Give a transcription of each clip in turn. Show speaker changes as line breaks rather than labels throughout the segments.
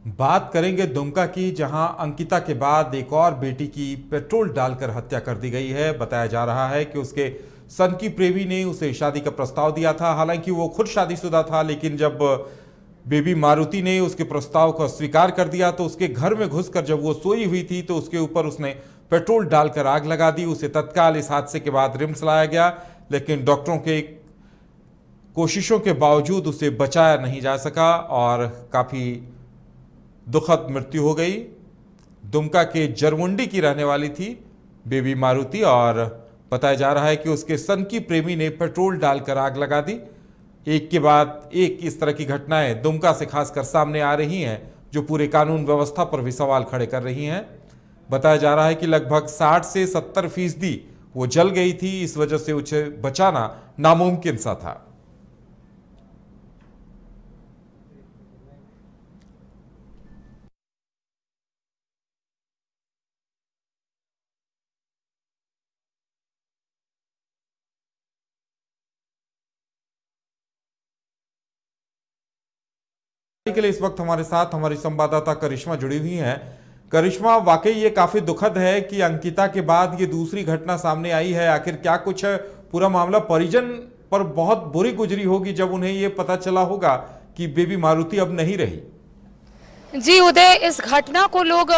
बात करेंगे दुमका की, जहां अंकिता के बाद एक और बेटी की पेट्रोल डालकर हत्या कर दी गई है। बताया जा रहा है कि उसके सन की प्रेमी ने उसे शादी का प्रस्ताव दिया था। हालांकि वो खुद शादीशुदा था, लेकिन जब बेबी मारुति ने उसके प्रस्ताव को अस्वीकार कर दिया तो उसके घर में घुसकर जब वो सोई हुई थी तो उसके ऊपर उसने पेट्रोल डालकर आग लगा दी। उसे तत्काल इस हादसे के बाद रिम्स लाया गया, लेकिन डॉक्टरों के कोशिशों के बावजूद उसे बचाया नहीं जा सका और काफी दुखद मृत्यु हो गई। दुमका के जरमुंडी की रहने वाली थी बेबी मारुति और बताया जा रहा है कि उसके सन की प्रेमी ने पेट्रोल डालकर आग लगा दी। एक के बाद एक इस तरह की घटनाएं दुमका से खासकर सामने आ रही हैं, जो पूरे कानून व्यवस्था पर भी सवाल खड़े कर रही हैं। बताया जा रहा है कि लगभग 60 से 70% वो जल गई थी। इस वजह से उसे बचाना नामुमकिन सा था। के लिए इस वक्त हमारे साथ हमारी संवाददाता करिश्मा जुड़ी हुई हैं। करिश्मा, वाकई ये काफी दुखद है कि अंकिता के बाद ये दूसरी घटना सामने आई है। आखिर क्या कुछ है पूरा मामला? परिजन पर बहुत बुरी गुजरी होगी जब उन्हें ये पता चला होगा कि बेबी मारुति अब नहीं रही।
जी उदय, इस घटना को लोग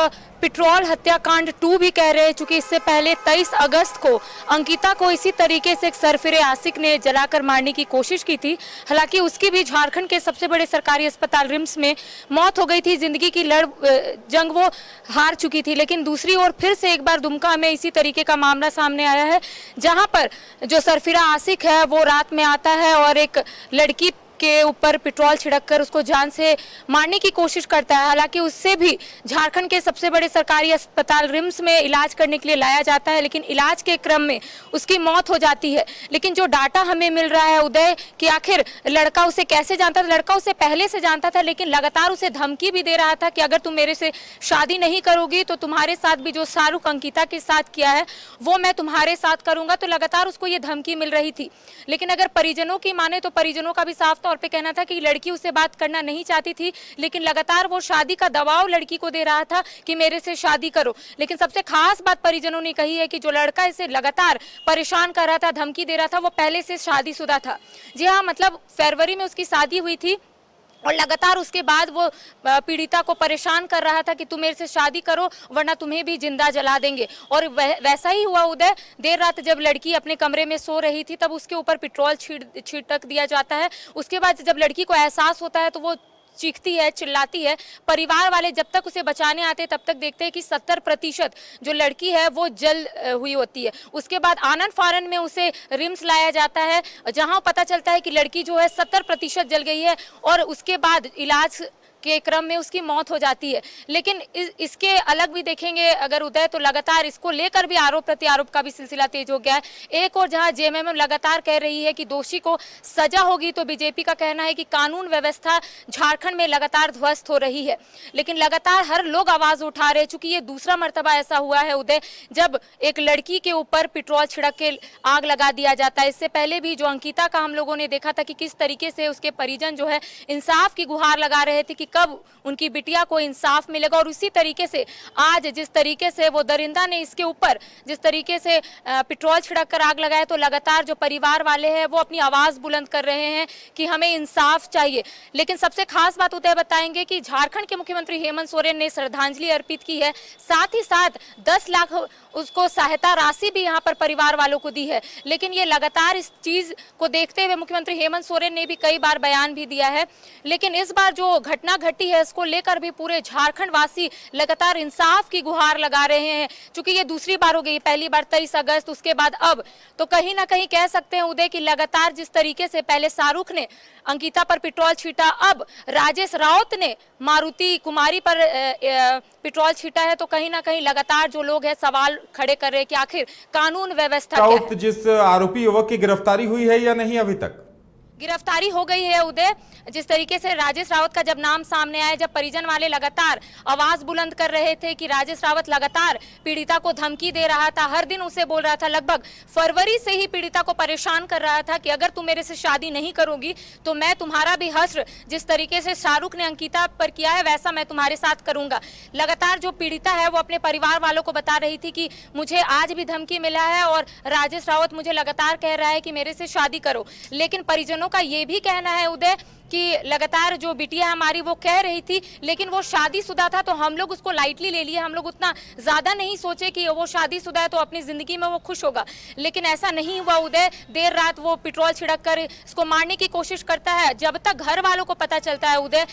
पेट्रोल हत्याकांड 2 भी कह रहे हैं, क्योंकि इससे पहले 23 अगस्त को अंकिता को इसी तरीके से एक सरफिरे आशिक ने जलाकर मारने की कोशिश की थी। हालांकि उसकी भी झारखंड के सबसे बड़े सरकारी अस्पताल रिम्स में मौत हो गई थी। जिंदगी की जंग वो हार चुकी थी। लेकिन दूसरी ओर फिर से एक बार दुमका में इसी तरीके का मामला सामने आया है, जहां पर जो सरफिरा आशिक है वो रात में आता है और एक लड़की के ऊपर पेट्रोल छिड़ककर उसको जान से मारने की कोशिश करता है। हालांकि उससे भी झारखंड के सबसे बड़े सरकारी अस्पताल रिम्स में इलाज करने के लिए लाया जाता है, लेकिन इलाज के क्रम में उसकी मौत हो जाती है। लेकिन जो डाटा हमें मिल रहा है उदय, कि आखिर लड़का उसे कैसे जानता था। लड़का उसे पहले से जानता था, लेकिन लगातार उसे धमकी भी दे रहा था कि अगर तुम मेरे से शादी नहीं करोगी तो तुम्हारे साथ भी जो शाहरुख अंकिता के साथ किया है वो मैं तुम्हारे साथ करूंगा। तो लगातार उसको ये धमकी मिल रही थी। लेकिन अगर परिजनों की माने तो परिजनों का भी साफ तौर पे कहना था कि लड़की उससे बात करना नहीं चाहती थी, लेकिन लगातार वो शादी का दबाव लड़की को दे रहा था कि मेरे से शादी करो। लेकिन सबसे खास बात परिजनों ने कही है कि जो लड़का इसे लगातार परेशान कर रहा था, धमकी दे रहा था, वो पहले से शादीशुदा था। जी हाँ, मतलब फरवरी में उसकी शादी हुई थी और लगातार उसके बाद वो पीड़िता को परेशान कर रहा था कि तुम मेरे से शादी करो वरना तुम्हें भी जिंदा जला देंगे। और वैसा ही हुआ उदय। देर रात जब लड़की अपने कमरे में सो रही थी तब उसके ऊपर पेट्रोल छिड़क दिया जाता है। उसके बाद जब लड़की को एहसास होता है तो वो चीखती है, चिल्लाती है। परिवार वाले जब तक उसे बचाने आते तब तक देखते हैं कि 70% जो लड़की है वो जल हुई होती है। उसके बाद आनंद फारन में उसे रिम्स लाया जाता है, जहां पता चलता है कि लड़की जो है 70% जल गई है और उसके बाद इलाज के क्रम में उसकी मौत हो जाती है। लेकिन इसके अलग भी देखेंगे अगर उदय, तो लगातार इसको लेकर भी आरोप प्रत्यारोप का भी सिलसिला तेज हो गया है। एक और जहां जेएमएम लगातार कह रही है कि दोषी को सजा होगी, तो बीजेपी का कहना है कि कानून व्यवस्था झारखंड में लगातार ध्वस्त हो रही है। लेकिन लगातार हर लोग आवाज उठा रहे हैं, चूंकि ये दूसरा मर्तबा ऐसा हुआ है उदय जब एक लड़की के ऊपर पेट्रोल छिड़क के आग लगा दिया जाता है। इससे पहले भी जो अंकिता का हम लोगों ने देखा था कि किस तरीके से उसके परिजन जो है इंसाफ की गुहार लगा रहे थे कि कब उनकी बिटिया को इंसाफ मिलेगा। और उसी तरीके से आज जिस तरीके से वो दरिंदा ने इसके ऊपर जिस तरीके से पेट्रोल छिड़क कर आग लगाया, तो लगातार जो परिवार वाले हैं वो अपनी आवाज बुलंद कर रहे हैं कि हमें इंसाफ चाहिए। लेकिन सबसे खास बात उदय बताएंगे कि झारखंड के मुख्यमंत्री हेमंत सोरेन ने श्रद्धांजलि अर्पित की है, साथ ही साथ 10 लाख उसको सहायता राशि भी यहाँ पर परिवार वालों को दी है। लेकिन ये लगातार इस चीज को देखते हुए मुख्यमंत्री हेमंत सोरेन ने भी कई बार बयान भी दिया है। लेकिन इस बार जो घटना घटी है इसको लेकर भी पूरे झारखंड वासी लगातार इंसाफ की गुहार लगा रहे हैं। क्योंकि ये दूसरी बार हो गई, पहली बार 23 अगस्त, उसके बाद अब तो कहीं ना कहीं कह सकते हैं उदय कि लगातार जिस तरीके से पहले शाहरुख ने अंकिता पर पेट्रोल छीटा, अब राजेश राउत ने मारुति कुमारी पर पेट्रोल छीटा है, तो कहीं ना कहीं लगातार जो लोग हैं सवाल खड़े कर रहे हैं कि आखिर कानून व्यवस्था क्या है।
जिस आरोपी युवक की गिरफ्तारी हुई है या नहीं अभी तक?
गिरफ्तारी हो गई है उदय। जिस तरीके से राजेश रावत का जब नाम सामने आया, जब परिजन वाले लगातार आवाज बुलंद कर रहे थे कि राजेश रावत लगातार पीड़िता को धमकी दे रहा था, हर दिन उसे बोल रहा था, लगभग फरवरी से ही पीड़िता को परेशान कर रहा था कि अगर तुम मेरे से शादी नहीं करोगी तो मैं तुम्हारा भी हश्र जिस तरीके से शाहरुख ने अंकिता पर किया है वैसा मैं तुम्हारे साथ करूंगा। लगातार जो पीड़िता है वो अपने परिवार वालों को बता रही थी कि मुझे आज भी धमकी मिला है और राजेश रावत मुझे लगातार कह रहा है कि मेरे से शादी करो। लेकिन परिजनों का ये भी कहना है उदय कि लगातार जो बिटिया हमारी वो कह रही थी, लेकिन वो शादीशुदा था तो हम लोग उसको लाइटली ले लिए, हम लोग उतना ज्यादा नहीं सोचे कि वो शादीशुदा है तो अपनी जिंदगी में वो खुश होगा। लेकिन ऐसा नहीं हुआ उदय। देर रात वो पेट्रोल छिड़क कर इसको मारने की कोशिश करता है। जब तक घर वालों को पता चलता है उदय,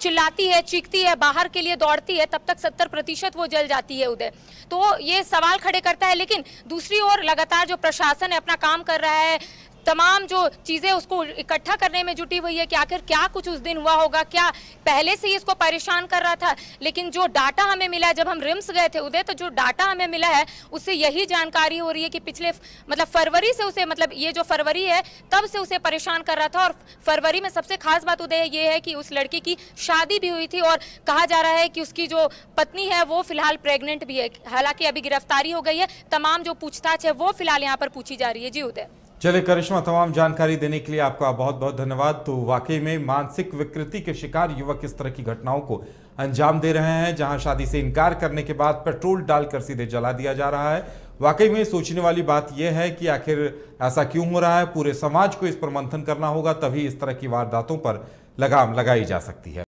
चिल्लाती है, चीखती है, बाहर के लिए दौड़ती है, तब तक 70% वो जल जाती है उदय। तो ये सवाल खड़े करता है। लेकिन दूसरी ओर लगातार जो प्रशासन है अपना काम कर रहा है, तमाम जो चीजें उसको इकट्ठा करने में जुटी हुई है कि आखिर क्या कुछ उस दिन हुआ होगा, क्या पहले से ही इसको परेशान कर रहा था। लेकिन जो डाटा हमें मिला, जब हम रिम्स गए थे उदय, तो जो डाटा हमें मिला है उससे यही जानकारी हो रही है कि पिछले फरवरी से उसे, ये जो फरवरी है तब से उसे परेशान कर रहा था। और फरवरी में सबसे खास बात उदय ये है कि उस लड़की की शादी भी हुई थी और कहा जा रहा है कि उसकी जो पत्नी है वो फिलहाल प्रेग्नेंट भी है। हालांकि अभी गिरफ्तारी हो गई है, तमाम जो पूछताछ है वो फिलहाल यहाँ पर पूछी जा रही है। जी उदय।
चलिए करिश्मा, तमाम जानकारी देने के लिए आपका बहुत बहुत धन्यवाद। तो वाकई में मानसिक विकृति के शिकार युवक इस तरह की घटनाओं को अंजाम दे रहे हैं, जहां शादी से इनकार करने के बाद पेट्रोल डालकर सीधे जला दिया जा रहा है। वाकई में सोचने वाली बात यह है कि आखिर ऐसा क्यों हो रहा है। पूरे समाज को इस पर मंथन करना होगा, तभी इस तरह की वारदातों पर लगाम लगाई जा सकती है।